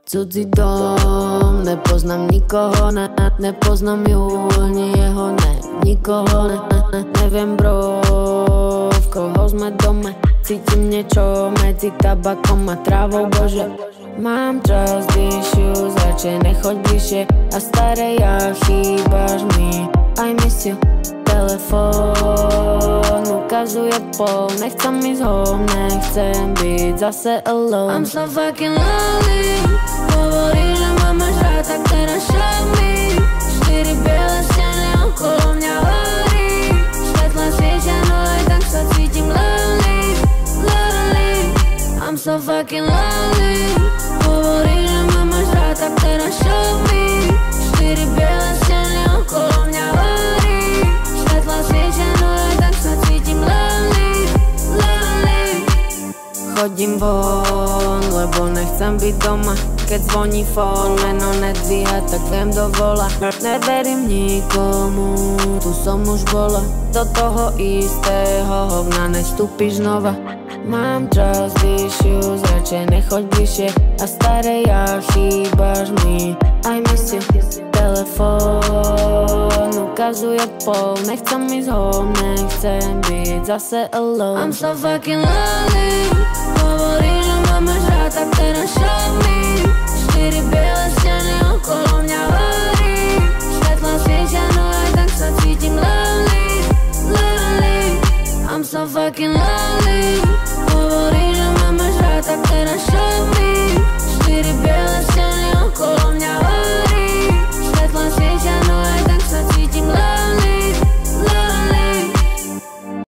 Cudzí dom, nepoznám nikoho, nepoznám ju, ani jeho, nikoho, neviem bro, v koho sme doma. Cítim niečo medzi tabakom a trávou, bože. Mám trust issues, radšej nechoď bližšie a staré ja chýbaš mi. I miss you. Telefón ukazuje pol, nechcem ísť home, nechcem byť zase alone. I'm so fucking lonely, hovorí, že ma máš rád, tak teraz show me. 4 biele steny okolo mňa horí, svetla svietia, no aj tak sa cítim lonely, lonely. I'm so fucking lonely, hovorí, že ma máš rád, tak teraz show me. 4 biele steny okolo mňa horí, svetla svietia, no aj tak sa cítim lonely, lonely. Chodím von, lebo nechcem byť doma. Keď zvoní fón, meno nedvíha, tak viem dovola. Neverím nikomu, tu som už bola. Do toho istého hovna nevstúpiš znova. Mám trust issues, radšej nechoď bližšie a staré ja chýbaš mi. I miss you. Telefón ukazuje pol, nechcem ísť home, nechcem byť zase alone. I'm so fucking lonely, hovorí, že ma máš rád, tak teraz show me. 4 biele steny okolo mňa horí, svetla svietia, no aj tak sa cítim lonely, lonely. I'm so fucking lonely.